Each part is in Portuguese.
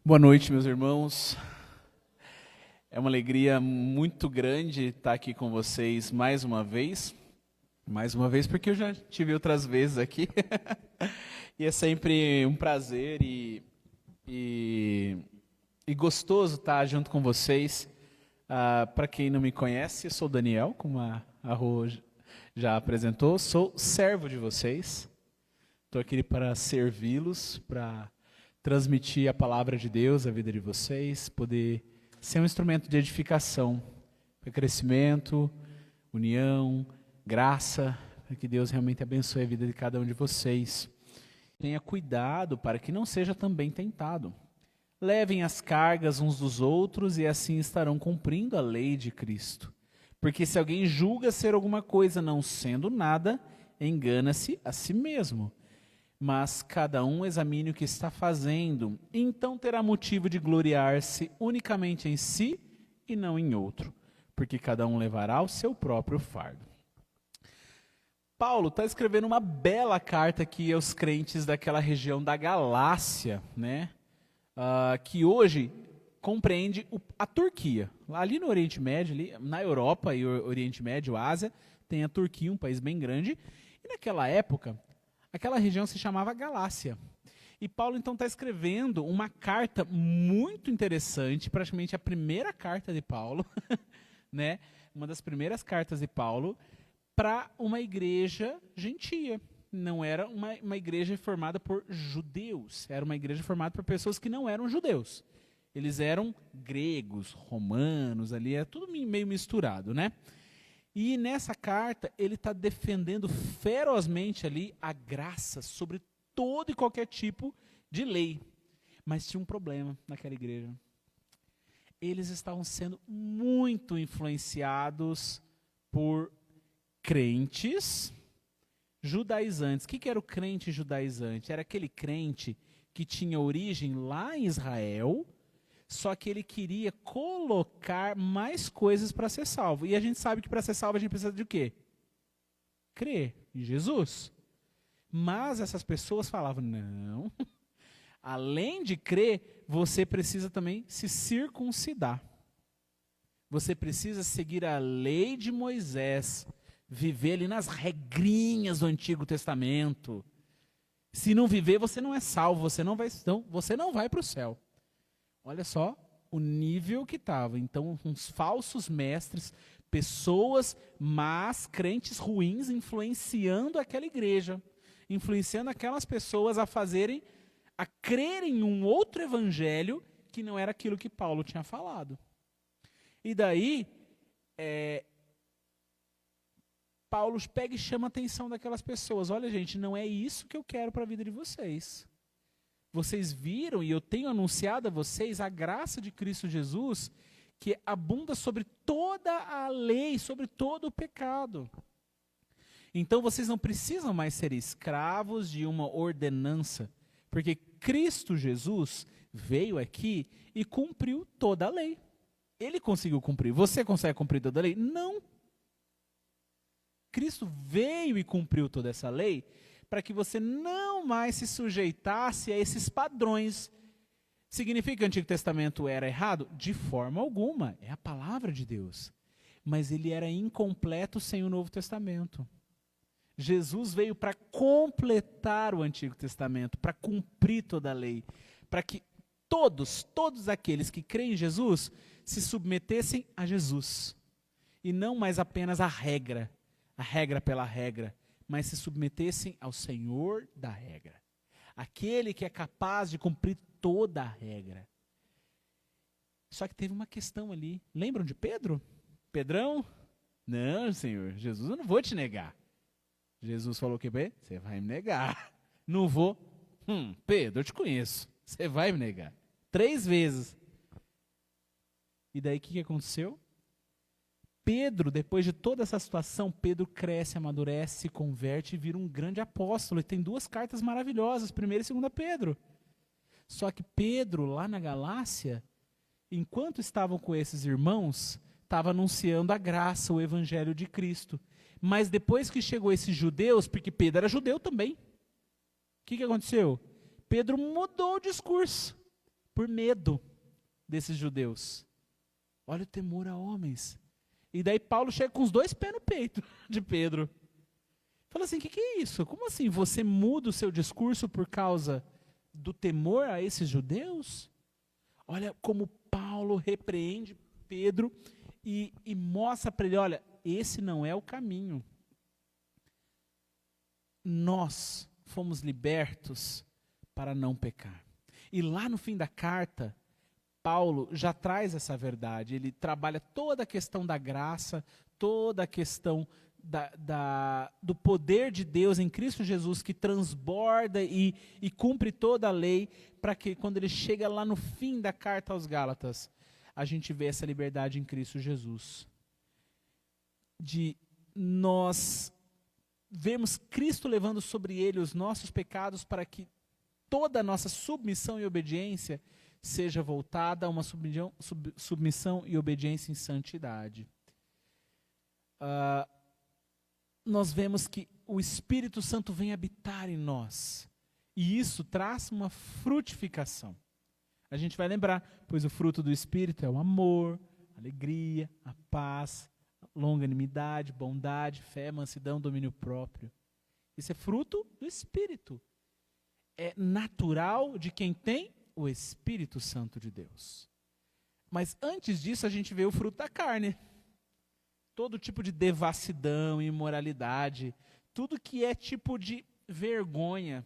Boa noite, meus irmãos. É uma alegria muito grande estar aqui com vocês mais uma vez. Mais uma vez, porque eu já tive outras vezes aqui. E é sempre um prazer e gostoso estar junto com vocês. Para quem não me conhece, eu sou o Daniel, como a Rô já apresentou. Sou servo de vocês. Estou aqui para servi-los, para transmitir a palavra de Deus à vida de vocês, poder ser um instrumento de edificação, para crescimento, união, graça, para que Deus realmente abençoe a vida de cada um de vocês. Tenha cuidado para que não seja também tentado. Levem as cargas uns dos outros e assim estarão cumprindo a lei de Cristo. Porque se alguém julga ser alguma coisa não sendo nada, engana-se a si mesmo. Mas cada um examine o que está fazendo, então terá motivo de gloriar-se unicamente em si e não em outro, porque cada um levará o seu próprio fardo. Paulo está escrevendo uma bela carta aqui aos crentes daquela região da Galácia, né? Que hoje compreende a Turquia. Ali no Oriente Médio, ali, na Europa e Oriente Médio, Ásia, tem a Turquia, um país bem grande, e naquela época aquela região se chamava Galácia. E Paulo, então, está escrevendo uma carta muito interessante, praticamente a primeira carta de Paulo, né? Uma das primeiras cartas de Paulo, para uma igreja gentia. Não era uma igreja formada por judeus, era uma igreja formada por pessoas que não eram judeus. Eles eram gregos, romanos, ali, é tudo meio misturado, né? E nessa carta, ele está defendendo ferozmente ali a graça sobre todo e qualquer tipo de lei. Mas tinha um problema naquela igreja. Eles estavam sendo muito influenciados por crentes judaizantes. O que era o crente judaizante? Era aquele crente que tinha origem lá em Israel, só que ele queria colocar mais coisas para ser salvo. E a gente sabe que para ser salvo a gente precisa de o quê? Crer em Jesus. Mas essas pessoas falavam, não, além de crer, você precisa também se circuncidar. Você precisa seguir a lei de Moisés, viver ali nas regrinhas do Antigo Testamento. Se não viver, você não é salvo, você não vai para o céu. Olha só o nível que estava. Então, uns falsos mestres, pessoas más, crentes ruins, influenciando aquela igreja, influenciando aquelas pessoas a crerem em um outro evangelho que não era aquilo que Paulo tinha falado. E daí, Paulo pega e chama a atenção daquelas pessoas. Olha, gente, não é isso que eu quero para a vida de vocês. Vocês viram, e eu tenho anunciado a vocês, a graça de Cristo Jesus, que abunda sobre toda a lei, sobre todo o pecado. Então vocês não precisam mais ser escravos de uma ordenança, porque Cristo Jesus veio aqui e cumpriu toda a lei. Ele conseguiu cumprir. Você consegue cumprir toda a lei? Não. Cristo veio e cumpriu toda essa lei, para que você não mais se sujeitasse a esses padrões. Significa que o Antigo Testamento era errado? De forma alguma, é a palavra de Deus. Mas ele era incompleto sem o Novo Testamento. Jesus veio para completar o Antigo Testamento, para cumprir toda a lei, para que todos aqueles que creem em Jesus, se submetessem a Jesus. E não mais apenas a regra pela regra, mas se submetessem ao Senhor da regra. Aquele que é capaz de cumprir toda a regra. Só que teve uma questão ali. Lembram de Pedro? Pedrão? Não, Senhor, Jesus, eu não vou te negar. Jesus falou o que? Você vai me negar. Não vou. Pedro, eu te conheço. Você vai me negar. 3 vezes. E daí o que aconteceu? Pedro, depois de toda essa situação, Pedro cresce, amadurece, se converte e vira um grande apóstolo. E tem 2 cartas maravilhosas, 1ª e 2ª Pedro. Só que Pedro, lá na Galácia, enquanto estavam com esses irmãos, estava anunciando a graça, o evangelho de Cristo. Mas depois que chegou esses judeus, porque Pedro era judeu também, o que aconteceu? Pedro mudou o discurso. por medo desses judeus. Olha o temor a homens. E daí Paulo chega com os 2 pés no peito de Pedro. Fala assim, o que é isso? Como assim você muda o seu discurso por causa do temor a esses judeus? Olha como Paulo repreende Pedro e mostra para ele, olha, esse não é o caminho. Nós fomos libertos para não pecar. E lá no fim da carta, Paulo já traz essa verdade. Ele trabalha toda a questão da graça, toda a questão do poder de Deus em Cristo Jesus, que transborda e cumpre toda a lei, para que quando ele chega lá no fim da carta aos Gálatas, a gente vê essa liberdade em Cristo Jesus. De nós vemos Cristo levando sobre ele os nossos pecados, para que toda a nossa submissão e obediência seja voltada a uma submissão e obediência em santidade. Nós vemos que o Espírito Santo vem habitar em nós. E isso traz uma frutificação. A gente vai lembrar, pois o fruto do Espírito é o amor, a alegria, a paz, a longanimidade, bondade, fé, mansidão, domínio próprio. Isso é fruto do Espírito. É natural de quem tem o Espírito Santo de Deus. Mas antes disso a gente vê o fruto da carne. Todo tipo de devassidão, imoralidade, tudo que é tipo de vergonha,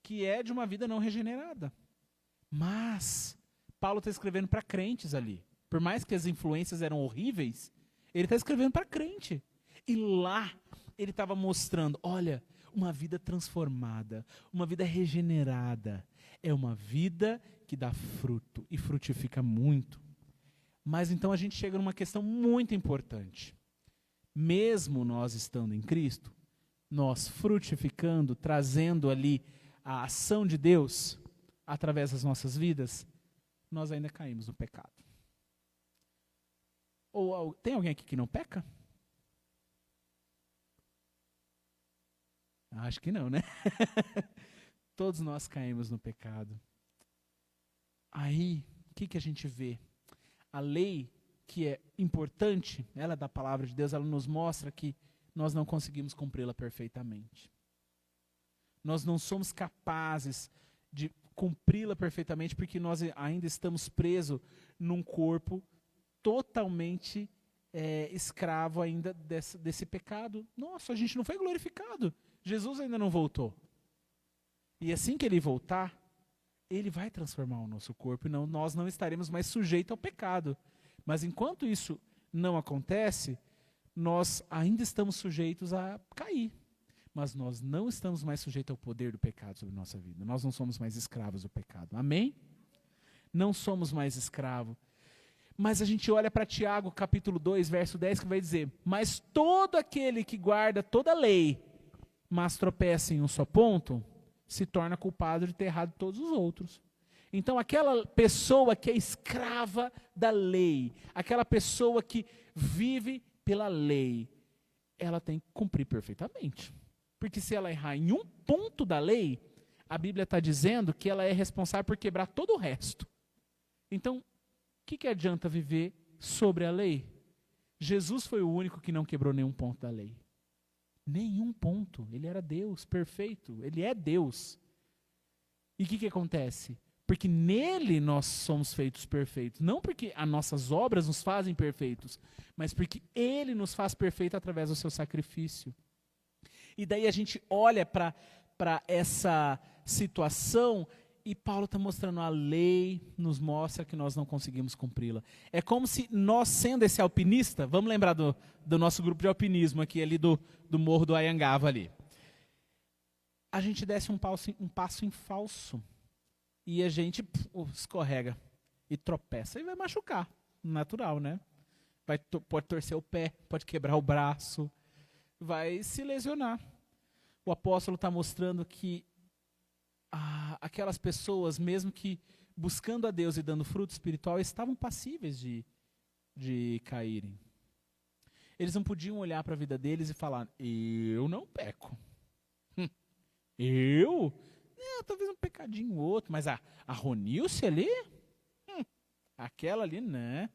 que é de uma vida não regenerada. Mas Paulo está escrevendo para crentes ali. Por mais que as influências eram horríveis, ele está escrevendo para crente. E lá ele estava mostrando, olha, uma vida transformada, uma vida regenerada, é uma vida que dá fruto e frutifica muito. Mas então a gente chega numa questão muito importante. Mesmo nós estando em Cristo, nós frutificando, trazendo ali a ação de Deus através das nossas vidas, nós ainda caímos no pecado. Ou tem alguém aqui que não peca? Acho que não, né? Todos nós caímos no pecado. Aí, o que a gente vê? A lei, que é importante, ela é da palavra de Deus, ela nos mostra que nós não conseguimos cumpri-la perfeitamente. Nós não somos capazes de cumpri-la perfeitamente porque nós ainda estamos presos num corpo totalmente escravo ainda desse pecado. Nossa, a gente não foi glorificado. Jesus ainda não voltou. E assim que ele voltar, ele vai transformar o nosso corpo e nós não estaremos mais sujeitos ao pecado. Mas enquanto isso não acontece, nós ainda estamos sujeitos a cair. Mas nós não estamos mais sujeitos ao poder do pecado sobre nossa vida. Nós não somos mais escravos do pecado. Amém? Não somos mais escravos. Mas a gente olha para Tiago, capítulo 2, verso 10, que vai dizer: mas todo aquele que guarda toda a lei, mas tropeça em um só ponto, se torna culpado de ter errado todos os outros. Então aquela pessoa que é escrava da lei, aquela pessoa que vive pela lei, ela tem que cumprir perfeitamente. Porque se ela errar em um ponto da lei, a Bíblia está dizendo que ela é responsável por quebrar todo o resto. Então, o que adianta viver sobre a lei? Jesus foi o único que não quebrou nenhum ponto da lei. Nenhum ponto. Ele era Deus, perfeito. Ele é Deus. E o que acontece? Porque nele nós somos feitos perfeitos. Não porque as nossas obras nos fazem perfeitos, mas porque ele nos faz perfeito através do seu sacrifício. E daí a gente olha para essa situação e Paulo está mostrando a lei, nos mostra que nós não conseguimos cumpri-la. É como se nós, sendo esse alpinista, vamos lembrar do nosso grupo de alpinismo aqui, ali do Morro do Anhangaba ali. A gente desce um passo em falso e a gente escorrega e tropeça e vai machucar, natural, né? Pode torcer o pé, pode quebrar o braço, vai se lesionar. O apóstolo está mostrando que aquelas pessoas, mesmo que buscando a Deus e dando fruto espiritual, estavam passíveis de caírem. Eles não podiam olhar para a vida deles e falar: eu não peco. Eu? Talvez um pecadinho ou outro, mas a Ronilce ali, Aquela ali, né?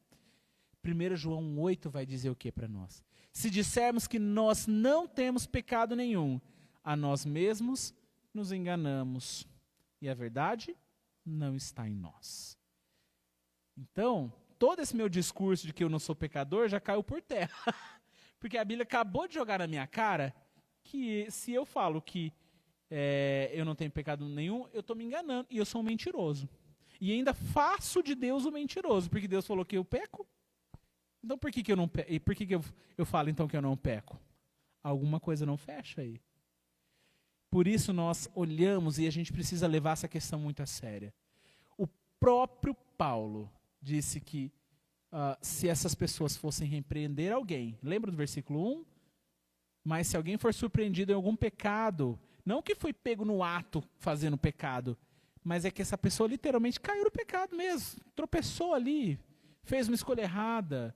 1 João 8 vai dizer o que para nós? Se dissermos que nós não temos pecado nenhum, a nós mesmos nos enganamos. E a verdade não está em nós. Então, todo esse meu discurso de que eu não sou pecador já caiu por terra. Porque a Bíblia acabou de jogar na minha cara que se eu falo que eu não tenho pecado nenhum, eu estou me enganando. E eu sou um mentiroso. E ainda faço de Deus um mentiroso. Porque Deus falou que eu peco. Então por que eu não peco? E por que eu falo então que eu não peco? Alguma coisa não fecha aí. Por isso nós olhamos e a gente precisa levar essa questão muito a sério. O próprio Paulo disse que se essas pessoas fossem repreender alguém, lembra do versículo 1? Mas se alguém for surpreendido em algum pecado, não que foi pego no ato fazendo pecado, mas é que essa pessoa literalmente caiu no pecado mesmo, tropeçou ali, fez uma escolha errada,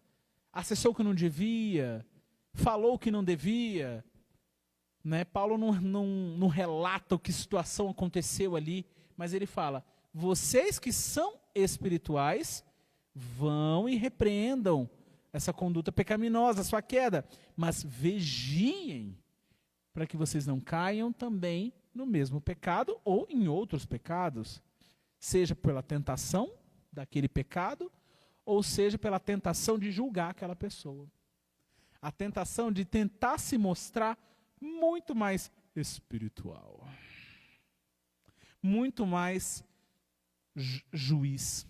acessou o que não devia, falou o que não devia. Né? Paulo não relata o que situação aconteceu ali, mas ele fala, vocês que são espirituais, vão e repreendam essa conduta pecaminosa, a sua queda, mas vigiem para que vocês não caiam também no mesmo pecado ou em outros pecados, seja pela tentação daquele pecado, ou seja pela tentação de julgar aquela pessoa. A tentação de tentar se mostrar muito mais espiritual, muito mais juiz.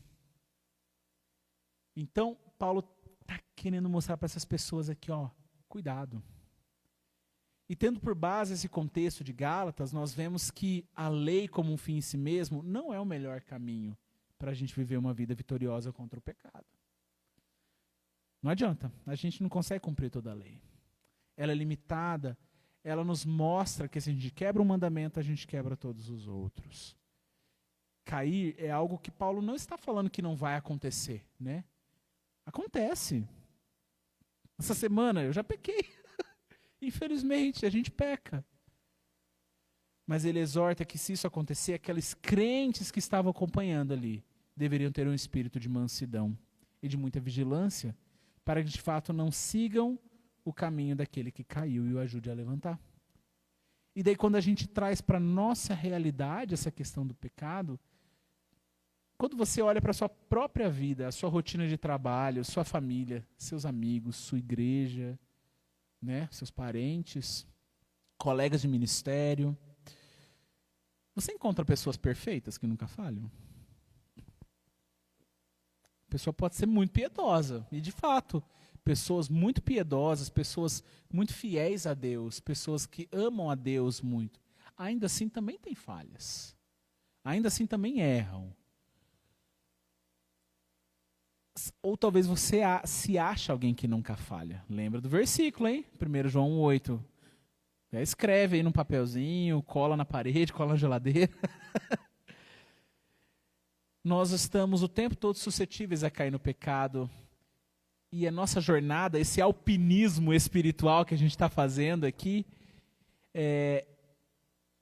Então, Paulo está querendo mostrar para essas pessoas aqui, cuidado. E tendo por base esse contexto de Gálatas, nós vemos que a lei como um fim em si mesmo não é o melhor caminho para a gente viver uma vida vitoriosa contra o pecado. Não adianta, a gente não consegue cumprir toda a lei. Ela é limitada, ela nos mostra que se a gente quebra um mandamento, a gente quebra todos os outros. Cair é algo que Paulo não está falando que não vai acontecer, né? Acontece. Essa semana eu já pequei. Infelizmente, a gente peca. Mas ele exorta que se isso acontecer, aqueles crentes que estavam acompanhando ali deveriam ter um espírito de mansidão e de muita vigilância para que de fato não sigam o caminho daquele que caiu e o ajude a levantar. E daí quando a gente traz para a nossa realidade essa questão do pecado, quando você olha para a sua própria vida, a sua rotina de trabalho, sua família, seus amigos, sua igreja, né, seus parentes, colegas de ministério, você encontra pessoas perfeitas que nunca falham? A pessoa pode ser muito piedosa, e de fato, pessoas muito piedosas, pessoas muito fiéis a Deus, pessoas que amam a Deus muito, ainda assim também têm falhas, ainda assim também erram. Ou talvez você se ache alguém que nunca falha. Lembra do versículo, hein? 1 João 8. Já escreve aí num papelzinho, cola na parede, cola na geladeira. Nós estamos o tempo todo suscetíveis a cair no pecado. E a nossa jornada, esse alpinismo espiritual que a gente está fazendo aqui,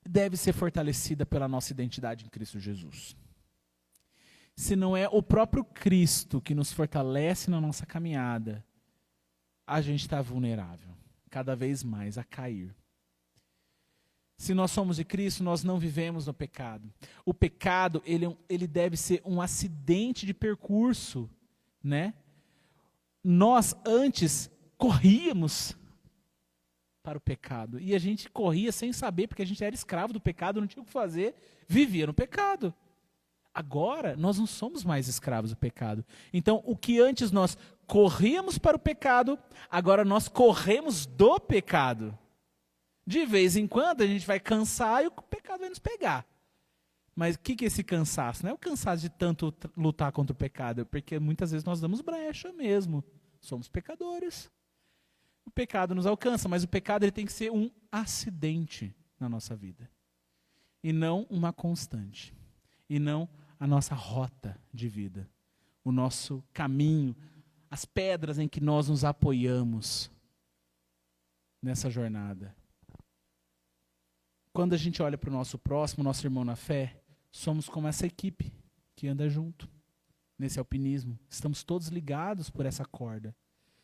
deve ser fortalecida pela nossa identidade em Cristo Jesus. Se não é o próprio Cristo que nos fortalece na nossa caminhada, a gente está vulnerável, cada vez mais a cair. Se nós somos de Cristo, nós não vivemos no pecado. O pecado, ele deve ser um acidente de percurso, né? Nós antes corríamos para o pecado, e a gente corria sem saber, porque a gente era escravo do pecado, não tinha o que fazer, vivia no pecado. Agora, nós não somos mais escravos do pecado. Então, o que antes nós corríamos para o pecado, agora nós corremos do pecado. De vez em quando, a gente vai cansar e o pecado vai nos pegar. Mas o que é esse cansaço? Não é o cansaço de tanto lutar contra o pecado, é porque muitas vezes nós damos brecha mesmo. Somos pecadores. O pecado nos alcança, mas o pecado ele tem que ser um acidente na nossa vida. E não uma constante. E não a nossa rota de vida, o nosso caminho, as pedras em que nós nos apoiamos nessa jornada. Quando a gente olha para o nosso próximo, nosso irmão na fé, somos como essa equipe que anda junto. nesse alpinismo. Estamos todos ligados por essa corda.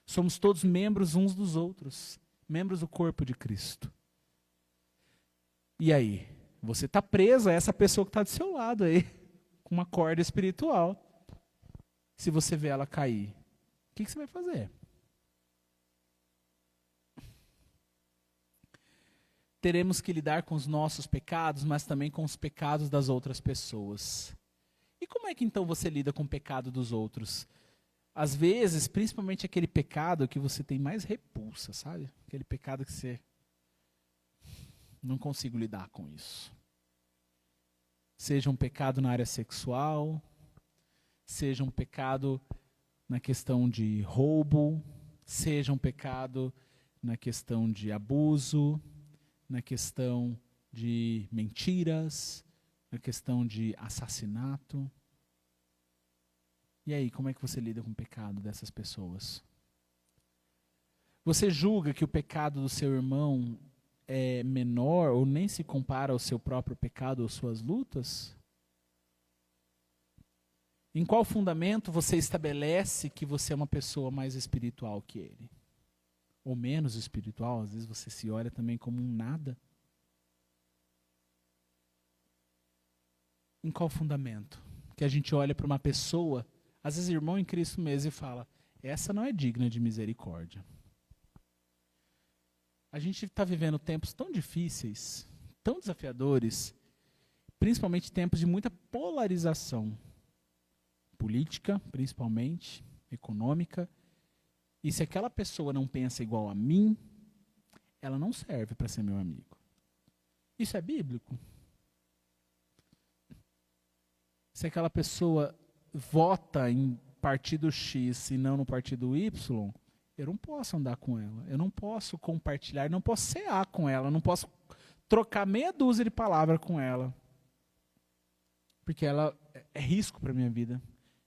Somos todos membros uns dos outros, membros do corpo de Cristo. E aí? Você está preso a essa pessoa que está do seu lado aí, com uma corda espiritual. Se você vê ela cair, o que você vai fazer? Teremos que lidar com os nossos pecados, mas também com os pecados das outras pessoas. E como é que então você lida com o pecado dos outros? Às vezes, principalmente aquele pecado que você tem mais repulsa, sabe? Aquele pecado que você não consigo lidar com isso. Seja um pecado na área sexual, seja um pecado na questão de roubo, seja um pecado na questão de abuso, na questão de mentiras, na questão de assassinato. E aí, como é que você lida com o pecado dessas pessoas? Você julga que o pecado do seu irmão é menor ou nem se compara ao seu próprio pecado ou suas lutas? Em qual fundamento você estabelece que você é uma pessoa mais espiritual que ele? Ou menos espiritual? Às vezes você se olha também como um nada. Em qual fundamento? Que a gente olha para uma pessoa, às vezes irmão em Cristo mesmo, e fala, essa não é digna de misericórdia. A gente está vivendo tempos tão difíceis, tão desafiadores, principalmente tempos de muita polarização. Política, principalmente, econômica. E se aquela pessoa não pensa igual a mim, ela não serve para ser meu amigo. Isso é bíblico? Se aquela pessoa vota em partido X e não no partido Y, eu não posso andar com ela, eu não posso compartilhar, eu não posso cear com ela, eu não posso trocar meia dúzia de palavras com ela. Porque ela é risco para a minha vida.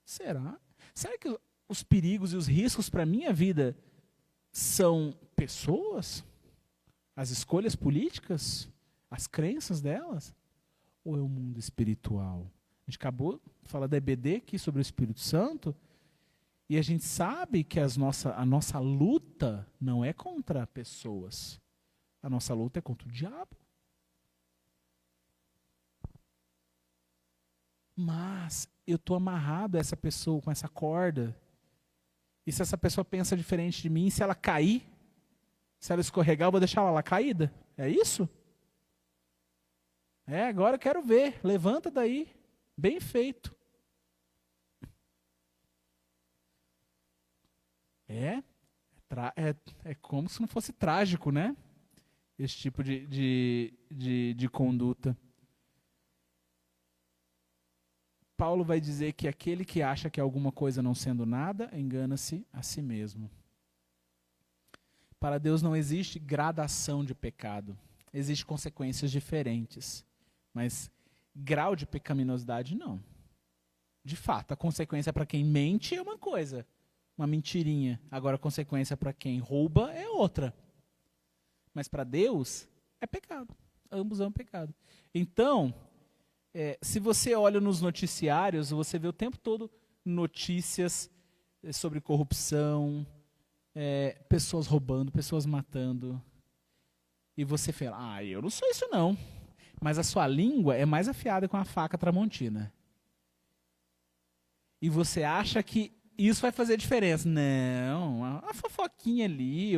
Será? Será que os perigos e os riscos para a minha vida são pessoas? As escolhas políticas? As crenças delas? Ou é o mundo espiritual? A gente acabou de falar da EBD aqui sobre o Espírito Santo, e a gente sabe que a nossa luta não é contra pessoas. A nossa luta é contra o diabo. Mas eu estou amarrado a essa pessoa com essa corda. E se essa pessoa pensa diferente de mim, se ela cair, se ela escorregar, eu vou deixar ela lá caída? É isso? Agora eu quero ver. Levanta daí. Bem feito. É como se não fosse trágico, né? Esse tipo de conduta. Paulo vai dizer que aquele que acha que alguma coisa não sendo nada, engana-se a si mesmo. Para Deus não existe gradação de pecado. Existem consequências diferentes. Mas grau de pecaminosidade, não. De fato, a consequência para quem mente é uma coisa. Uma mentirinha. Agora, a consequência para quem rouba é outra. Mas para Deus, é pecado. Ambos são pecado. Então, se você olha nos noticiários, você vê o tempo todo notícias sobre corrupção, pessoas roubando, pessoas matando. E você fala, eu não sou isso não. Mas a sua língua é mais afiada com a faca tramontina. E você acha que isso vai fazer diferença. Não, a fofoquinha ali,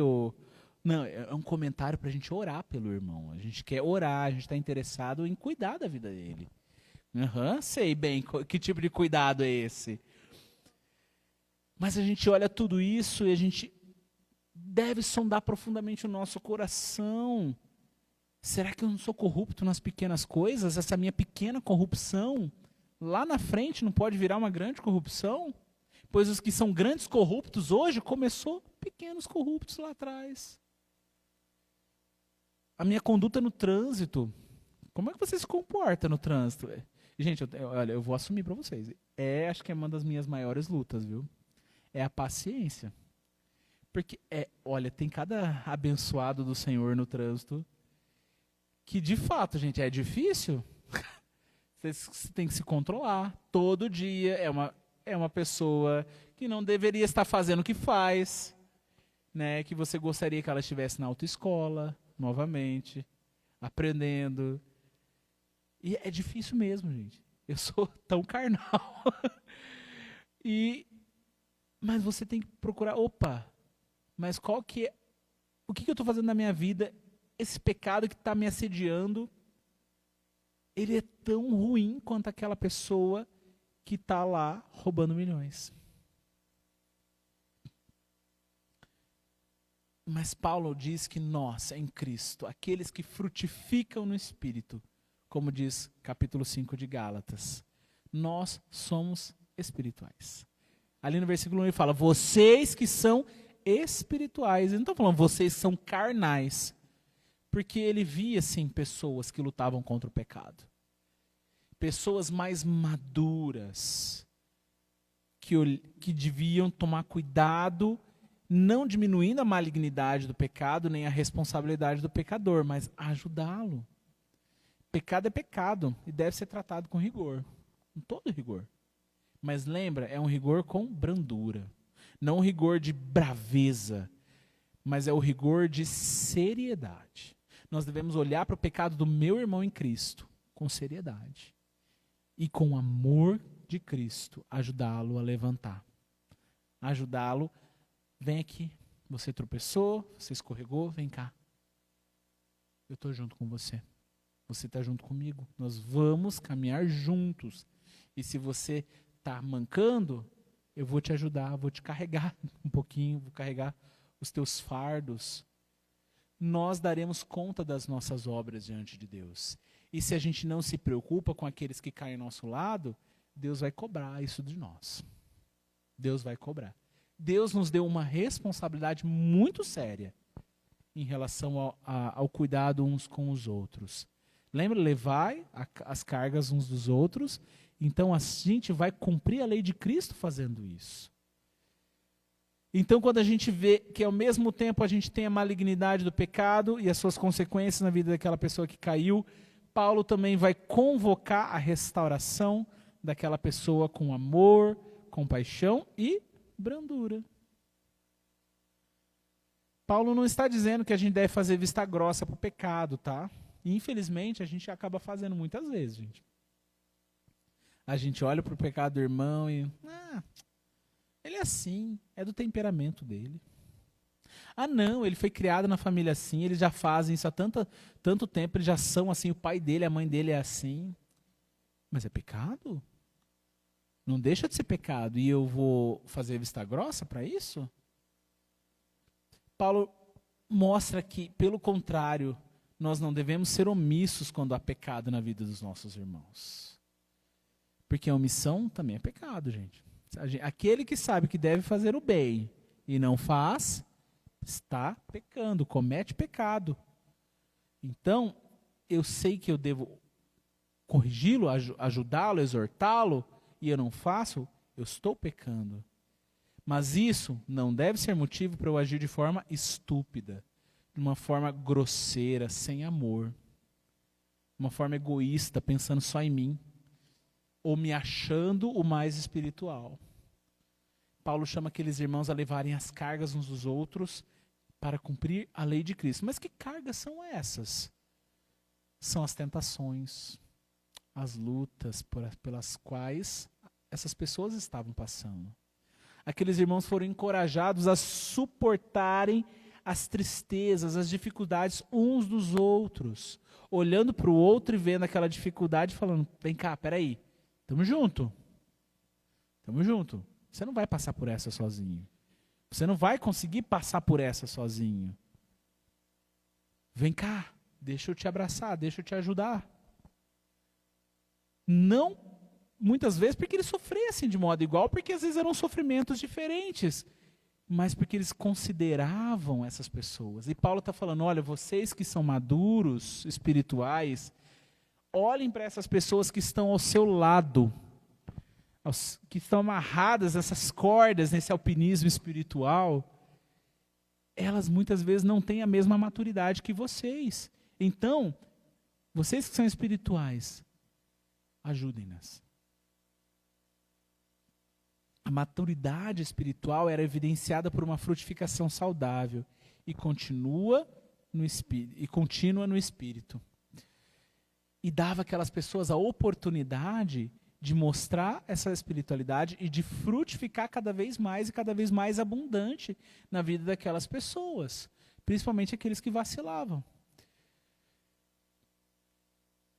não, é um comentário para a gente orar pelo irmão. A gente quer orar, a gente está interessado em cuidar da vida dele. Sei bem que tipo de cuidado é esse. Mas a gente olha tudo isso e a gente deve sondar profundamente o nosso coração. Será que eu não sou corrupto nas pequenas coisas? Essa minha pequena corrupção, lá na frente, não pode virar uma grande corrupção? Pois os que são grandes corruptos hoje, começou pequenos corruptos lá atrás. A minha conduta no trânsito. Como é que você se comporta no trânsito? Gente, olha, eu vou assumir para vocês. Acho que é uma das minhas maiores lutas, viu? É a paciência. Porque, olha, tem cada abençoado do Senhor no trânsito que, de fato, gente, é difícil. Você tem que se controlar. Todo dia é uma pessoa que não deveria estar fazendo o que faz, né? Que você gostaria que ela estivesse na autoescola, novamente, aprendendo. E é difícil mesmo, gente. Eu sou tão carnal. Mas você tem que procurar, mas o que eu estou fazendo na minha vida? Esse pecado que está me assediando, ele é tão ruim quanto aquela pessoa que está lá roubando milhões. Mas Paulo diz que nós, em Cristo, aqueles que frutificam no Espírito, como diz capítulo 5 de Gálatas, nós somos espirituais. Ali no versículo 1 ele fala, vocês que são espirituais. Ele não está falando vocês são carnais. Porque ele via, sim, pessoas que lutavam contra o pecado. Pessoas mais maduras, que deviam tomar cuidado, não diminuindo a malignidade do pecado, nem a responsabilidade do pecador, mas ajudá-lo. Pecado é pecado e deve ser tratado com rigor, com todo rigor. Mas lembra, é um rigor com brandura. Não um rigor de braveza, mas é o rigor de seriedade. Nós devemos olhar para o pecado do meu irmão em Cristo com seriedade. E com o amor de Cristo, ajudá-lo a levantar. Ajudá-lo, vem aqui, você tropeçou, você escorregou, vem cá. Eu estou junto com você. Você está junto comigo. Nós vamos caminhar juntos. E se você está mancando, eu vou te ajudar, vou te carregar um pouquinho, vou carregar os teus fardos. Nós daremos conta das nossas obras diante de Deus. E se a gente não se preocupa com aqueles que caem ao nosso lado, Deus vai cobrar isso de nós. Deus vai cobrar. Deus nos deu uma responsabilidade muito séria em relação ao cuidado uns com os outros. Lembra? Levai as cargas uns dos outros. Então a gente vai cumprir a lei de Cristo fazendo isso. Então quando a gente vê que ao mesmo tempo a gente tem a malignidade do pecado e as suas consequências na vida daquela pessoa que caiu, Paulo também vai convocar a restauração daquela pessoa com amor, compaixão e brandura. Paulo não está dizendo que a gente deve fazer vista grossa para o pecado, tá? E infelizmente a gente acaba fazendo muitas vezes, gente. A gente olha para o pecado do irmão e... ele é assim, é do temperamento dele. Não, ele foi criado na família assim, eles já fazem isso há tanto tempo, eles já são assim, o pai dele, a mãe dele é assim. Mas é pecado? Não deixa de ser pecado e eu vou fazer vista grossa para isso? Paulo mostra que, pelo contrário, nós não devemos ser omissos quando há pecado na vida dos nossos irmãos. Porque a omissão também é pecado, gente. Aquele que sabe que deve fazer o bem e não faz, está pecando, comete pecado. Então, eu sei que eu devo corrigi-lo, ajudá-lo, exortá-lo, e eu não faço, eu estou pecando. Mas isso não deve ser motivo para eu agir de forma estúpida, de uma forma grosseira, sem amor, de uma forma egoísta, pensando só em mim, ou me achando o mais espiritual. Paulo chama aqueles irmãos a levarem as cargas uns dos outros para cumprir a lei de Cristo. Mas que cargas são essas? São as tentações, as lutas pelas quais essas pessoas estavam passando. Aqueles irmãos foram encorajados a suportarem as tristezas, as dificuldades uns dos outros, olhando para o outro e vendo aquela dificuldade e falando, vem cá, peraí, tamo junto. Você não vai passar por essa sozinho. Você não vai conseguir passar por essa sozinho. Vem cá, deixa eu te abraçar, deixa eu te ajudar. Não, muitas vezes, porque eles sofressem de modo igual, porque às vezes eram sofrimentos diferentes, mas porque eles consideravam essas pessoas. E Paulo está falando, olha, vocês que são maduros, espirituais, olhem para essas pessoas que estão ao seu lado, que estão amarradas nessas cordas, nesse alpinismo espiritual. Elas muitas vezes não têm a mesma maturidade que vocês. Então, vocês que são espirituais, ajudem-nas. A maturidade espiritual era evidenciada por uma frutificação saudável e contínua no espírito. E dava àquelas pessoas a oportunidade de mostrar essa espiritualidade e de frutificar cada vez mais e cada vez mais abundante na vida daquelas pessoas, principalmente aqueles que vacilavam.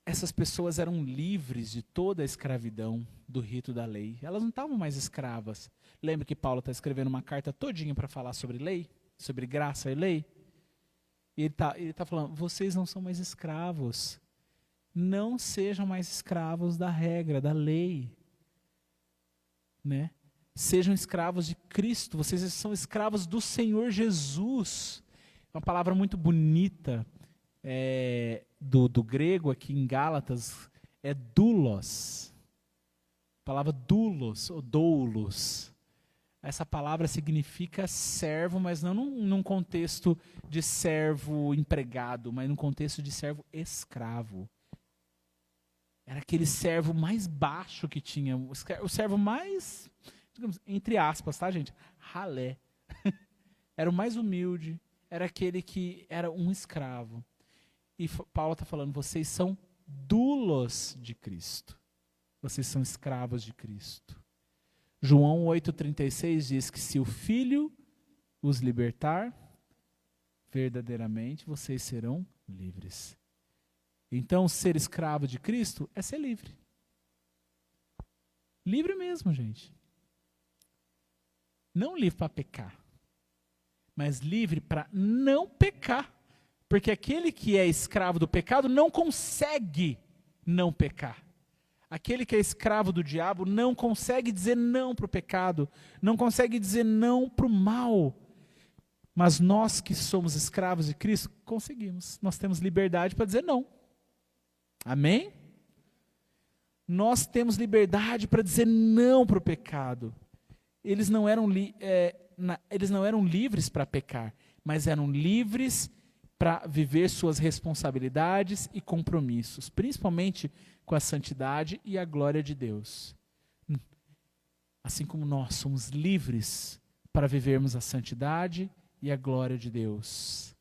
Essas pessoas eram livres de toda a escravidão do rito da lei. Elas não estavam mais escravas. Lembra que Paulo está escrevendo uma carta todinha para falar sobre lei? Sobre graça e lei? E ele tá falando, vocês não são mais escravos. Não sejam mais escravos da regra, da lei. Né? Sejam escravos de Cristo. Vocês são escravos do Senhor Jesus. Uma palavra muito bonita. Do grego aqui em Gálatas é doulos. A palavra doulos ou doulos. Essa palavra significa servo, mas não num contexto de servo empregado, mas num contexto de servo escravo. Era aquele servo mais baixo que tinha, o servo mais, digamos, entre aspas, tá, gente? Ralé. Era o mais humilde, era aquele que era um escravo. E Paulo está falando, vocês são doulos de Cristo. Vocês são escravos de Cristo. João 8,36 diz que se o Filho os libertar, verdadeiramente vocês serão livres. Então, ser escravo de Cristo é ser livre. Livre mesmo, gente. Não livre para pecar, mas livre para não pecar. Porque aquele que é escravo do pecado não consegue não pecar. Aquele que é escravo do diabo não consegue dizer não para o pecado, não consegue dizer não para o mal. Mas nós que somos escravos de Cristo, conseguimos. Nós temos liberdade para dizer não. Amém? Nós temos liberdade para dizer não para o pecado. Eles não eram livres para pecar, mas eram livres para viver suas responsabilidades e compromissos, principalmente com a santidade e a glória de Deus. Assim como nós somos livres para vivermos a santidade e a glória de Deus.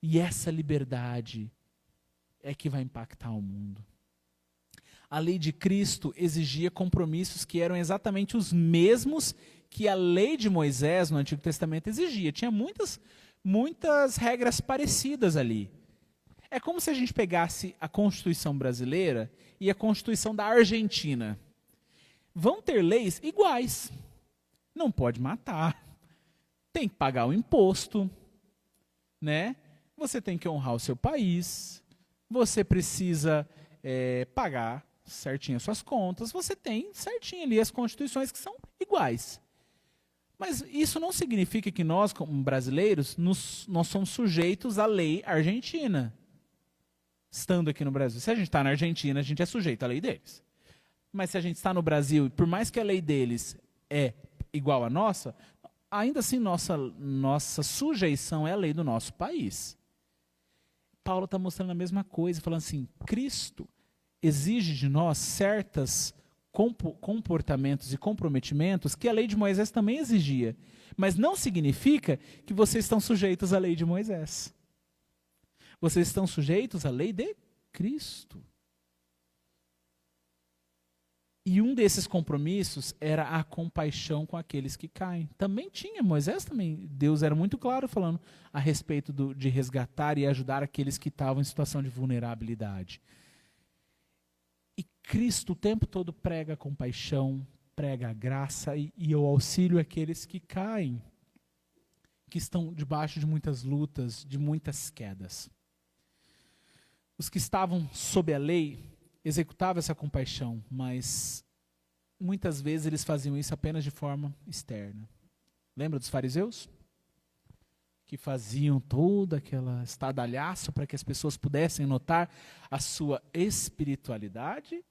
E essa liberdade é que vai impactar o mundo. A lei de Cristo exigia compromissos que eram exatamente os mesmos que a lei de Moisés no Antigo Testamento exigia. Tinha muitas regras parecidas ali. É como se a gente pegasse a Constituição brasileira e a Constituição da Argentina. Vão ter leis iguais. Não pode matar. Tem que pagar o imposto, né? Você tem que honrar o seu país. Você precisa pagar certinho as suas contas. Você tem certinho ali as constituições que são iguais. Mas isso não significa que nós, como brasileiros, nós somos sujeitos à lei argentina. Estando aqui no Brasil. Se a gente está na Argentina, a gente é sujeito à lei deles. Mas se a gente está no Brasil, por mais que a lei deles é igual à nossa, ainda assim nossa sujeição é a lei do nosso país. Paulo está mostrando a mesma coisa, falando assim, Cristo exige de nós certos comportamentos e comprometimentos que a lei de Moisés também exigia. Mas não significa que vocês estão sujeitos à lei de Moisés. Vocês estão sujeitos à lei de Cristo. E um desses compromissos era a compaixão com aqueles que caem. Também tinha, Moisés também, Deus era muito claro falando a respeito de resgatar e ajudar aqueles que estavam em situação de vulnerabilidade. E Cristo o tempo todo prega a compaixão, prega a graça e o auxílio àqueles que caem, que estão debaixo de muitas lutas, de muitas quedas. Os que estavam sob a lei executavam essa compaixão, mas muitas vezes eles faziam isso apenas de forma externa. Lembra dos fariseus? Que faziam toda aquela estardalhaço para que as pessoas pudessem notar a sua espiritualidade,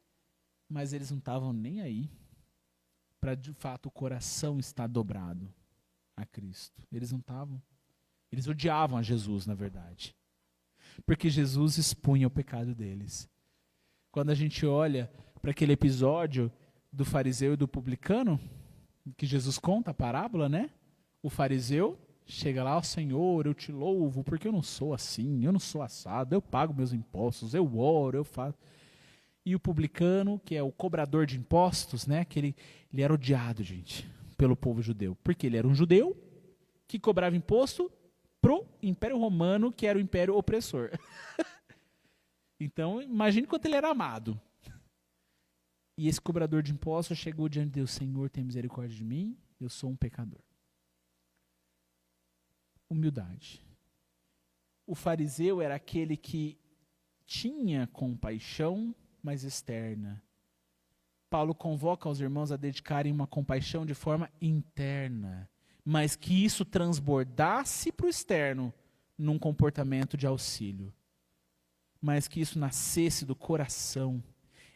mas eles não estavam nem aí para de fato o coração estar dobrado a Cristo. Eles não estavam. Eles odiavam a Jesus, na verdade. Porque Jesus expunha o pecado deles. Quando a gente olha para aquele episódio do fariseu e do publicano, que Jesus conta a parábola, né? O fariseu chega lá, ó Senhor, eu te louvo, porque eu não sou assim, eu não sou assado, eu pago meus impostos, eu oro, eu faço. E o publicano, que é o cobrador de impostos, né? Que ele era odiado, gente, pelo povo judeu. Porque ele era um judeu que cobrava imposto pro Império Romano, que era o império opressor. Então, imagine quanto ele era amado. E esse cobrador de impostos chegou diante de Deus: Senhor, tem misericórdia de mim, eu sou um pecador. Humildade. O fariseu era aquele que tinha compaixão, mas externa. Paulo convoca os irmãos a dedicarem uma compaixão de forma interna, mas que isso transbordasse para o externo num comportamento de auxílio. Mas que isso nascesse do coração.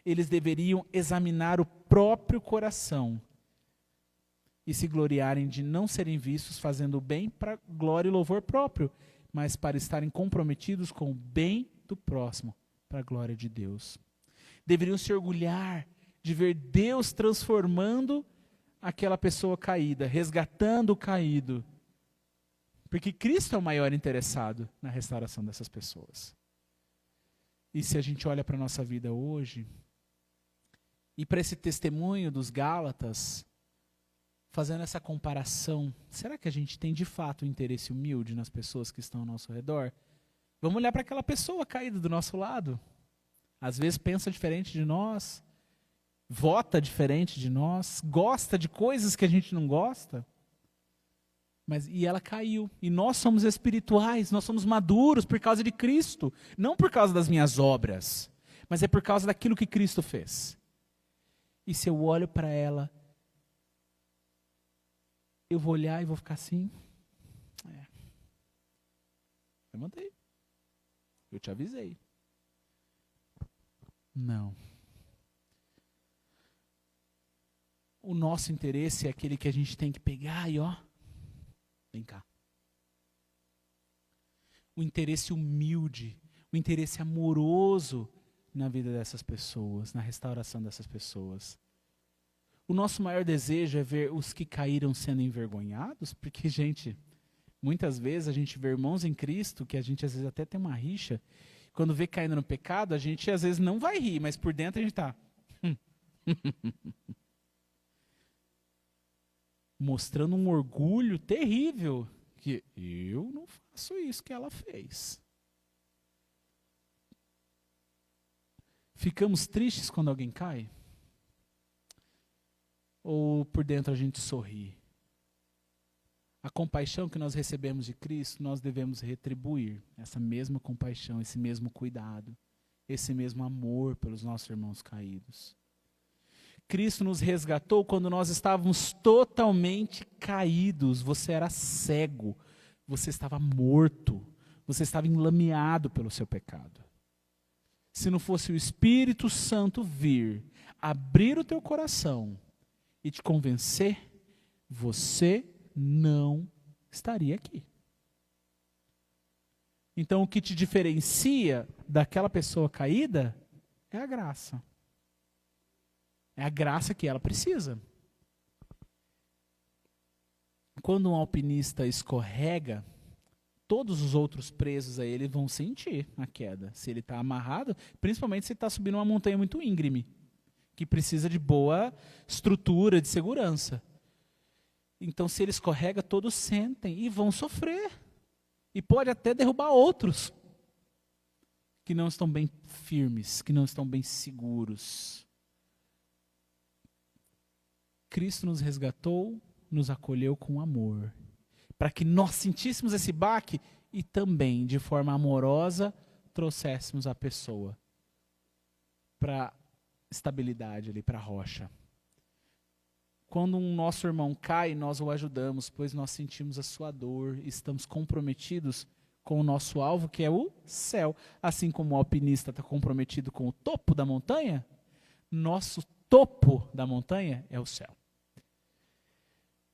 Eles deveriam examinar o próprio coração e se gloriarem de não serem vistos fazendo o bem para glória e louvor próprio, mas para estarem comprometidos com o bem do próximo, para a glória de Deus. Deveriam se orgulhar de ver Deus transformando aquela pessoa caída, resgatando o caído. Porque Cristo é o maior interessado na restauração dessas pessoas. E se a gente olha para a nossa vida hoje, e para esse testemunho dos Gálatas, fazendo essa comparação, será que a gente tem de fato um interesse humilde nas pessoas que estão ao nosso redor? Vamos olhar para aquela pessoa caída do nosso lado. Às vezes pensa diferente de nós, vota diferente de nós, gosta de coisas que a gente não gosta. E ela caiu. E nós somos espirituais, nós somos maduros por causa de Cristo. Não por causa das minhas obras, mas é por causa daquilo que Cristo fez. E se eu olho para ela, eu vou olhar e vou ficar assim. Eu mandei. Eu te avisei. Não. O nosso interesse é aquele que a gente tem que pegar e vem cá. O interesse humilde, o interesse amoroso na vida dessas pessoas, na restauração dessas pessoas. O nosso maior desejo é ver os que caíram sendo envergonhados, porque, gente, muitas vezes a gente vê irmãos em Cristo, que a gente às vezes até tem uma rixa, quando vê caindo no pecado, a gente às vezes não vai rir, mas por dentro a gente está mostrando um orgulho terrível, que eu não faço isso que ela fez. Ficamos tristes quando alguém cai? Ou por dentro a gente sorri? A compaixão que nós recebemos de Cristo, nós devemos retribuir essa mesma compaixão, esse mesmo cuidado, esse mesmo amor pelos nossos irmãos caídos. Cristo nos resgatou quando nós estávamos totalmente caídos. Você era cego, você estava morto, você estava enlameado pelo seu pecado. Se não fosse o Espírito Santo vir, abrir o teu coração e te convencer, você não estaria aqui. Então o que te diferencia daquela pessoa caída é a graça. É a graça que ela precisa. Quando um alpinista escorrega, todos os outros presos a ele vão sentir a queda. Se ele está amarrado, principalmente se ele está subindo uma montanha muito íngreme, que precisa de boa estrutura de segurança. Então, se ele escorrega, todos sentem e vão sofrer. E pode até derrubar outros que não estão bem firmes, que não estão bem seguros. Cristo nos resgatou, nos acolheu com amor, para que nós sentíssemos esse baque e também, de forma amorosa, trouxéssemos a pessoa para estabilidade ali, para a rocha. Quando um nosso irmão cai, nós o ajudamos, pois nós sentimos a sua dor e estamos comprometidos com o nosso alvo, que é o céu. Assim como o alpinista está comprometido com o topo da montanha, nosso topo da montanha é o céu.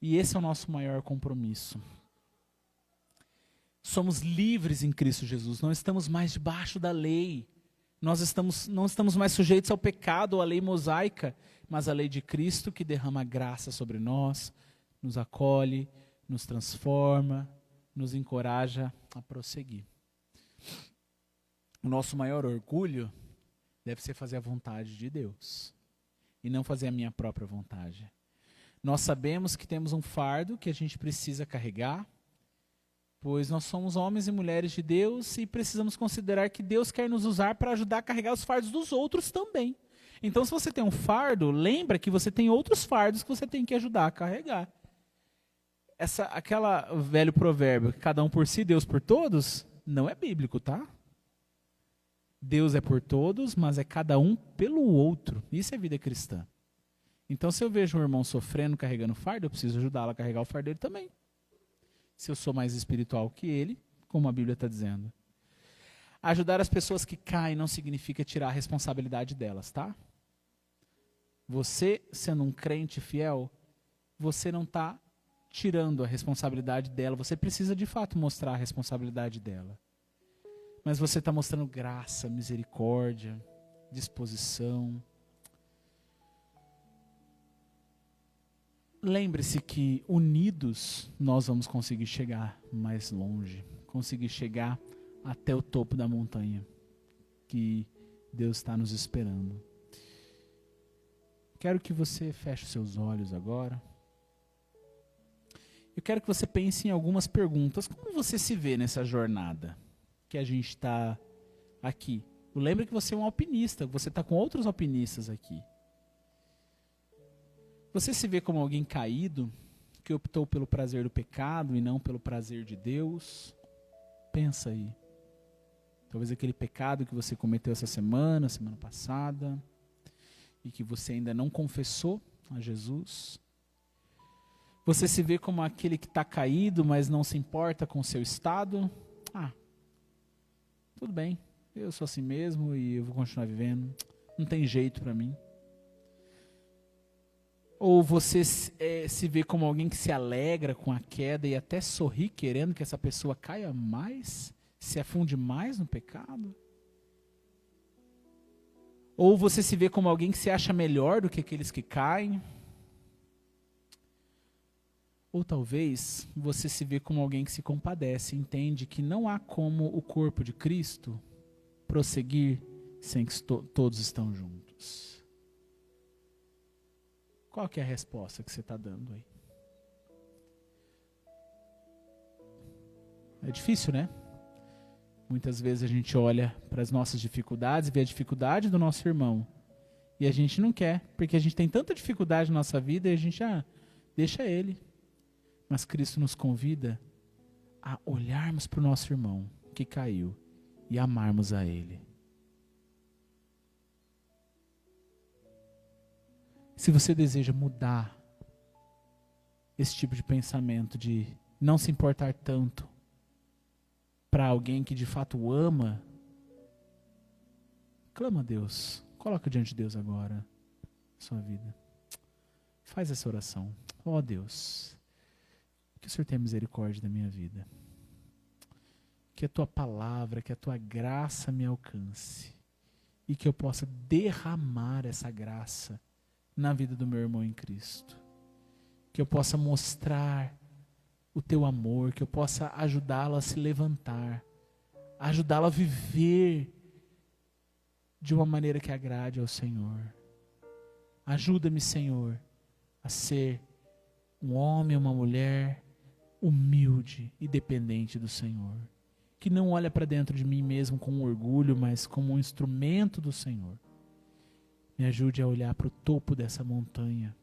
E esse é o nosso maior compromisso. Somos livres em Cristo Jesus, não estamos mais debaixo da lei. Não estamos mais sujeitos ao pecado ou à lei mosaica, mas à lei de Cristo que derrama graça sobre nós, nos acolhe, nos transforma, nos encoraja a prosseguir. O nosso maior orgulho deve ser fazer a vontade de Deus e não fazer a minha própria vontade. Nós sabemos que temos um fardo que a gente precisa carregar, pois nós somos homens e mulheres de Deus e precisamos considerar que Deus quer nos usar para ajudar a carregar os fardos dos outros também. Então, se você tem um fardo, lembra que você tem outros fardos que você tem que ajudar a carregar. Aquela velho provérbio, cada um por si, Deus por todos, não é bíblico, tá? Deus é por todos, mas é cada um pelo outro. Isso é vida cristã. Então, se eu vejo um irmão sofrendo, carregando fardo, eu preciso ajudá-lo a carregar o fardo dele também. Se eu sou mais espiritual que ele, como a Bíblia está dizendo. Ajudar as pessoas que caem não significa tirar a responsabilidade delas, tá? Você, sendo um crente fiel, você não está tirando a responsabilidade dela. Você precisa, de fato, mostrar a responsabilidade dela. Mas você está mostrando graça, misericórdia, disposição. Lembre-se que unidos nós vamos conseguir chegar mais longe, conseguir chegar até o topo da montanha que Deus está nos esperando. Quero que você feche os seus olhos agora. Eu quero que você pense em algumas perguntas. Como você se vê nessa jornada que a gente está aqui? Lembre que você é um alpinista, você está com outros alpinistas aqui. Você se vê como alguém caído, que optou pelo prazer do pecado e não pelo prazer de Deus? Pensa aí. Talvez aquele pecado que você cometeu essa semana passada, e que você ainda não confessou a Jesus. Você se vê como aquele que está caído, mas não se importa com o seu estado? Tudo bem, eu sou assim mesmo e eu vou continuar vivendo. Não tem jeito para mim. Ou você se vê como alguém que se alegra com a queda e até sorri querendo que essa pessoa caia mais, se afunde mais no pecado? Ou você se vê como alguém que se acha melhor do que aqueles que caem? Ou talvez você se vê como alguém que se compadece, entende que não há como o corpo de Cristo prosseguir sem que todos estão juntos. Qual que é a resposta que você está dando aí? É difícil, né? Muitas vezes a gente olha para as nossas dificuldades e vê a dificuldade do nosso irmão. E a gente não quer, porque a gente tem tanta dificuldade na nossa vida e a gente deixa ele. Mas Cristo nos convida a olharmos para o nosso irmão que caiu e amarmos a ele. Se você deseja mudar esse tipo de pensamento, de não se importar tanto para alguém que de fato ama, clama a Deus, coloca diante de Deus agora a sua vida. Faz essa oração. Ó Deus, que o Senhor tenha misericórdia da minha vida. Que a tua palavra, que a tua graça me alcance. E que eu possa derramar essa graça na vida do meu irmão em Cristo. Que eu possa mostrar o teu amor, que eu possa ajudá-lo a se levantar, ajudá-lo a viver de uma maneira que agrade ao Senhor. Ajuda-me, Senhor, a ser um homem, uma mulher humilde e dependente do Senhor, que não olha para dentro de mim mesmo com orgulho, mas como um instrumento do Senhor. Me ajude a olhar para o topo dessa montanha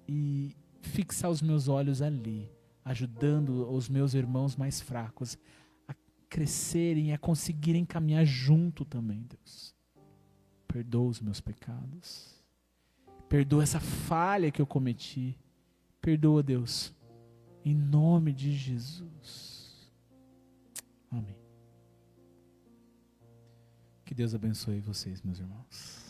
e fixar os meus olhos ali, ajudando os meus irmãos mais fracos a crescerem, a conseguirem caminhar junto também, Deus. Perdoa os meus pecados. Perdoa essa falha que eu cometi. Perdoa, Deus, em nome de Jesus. Amém. Que Deus abençoe vocês, meus irmãos.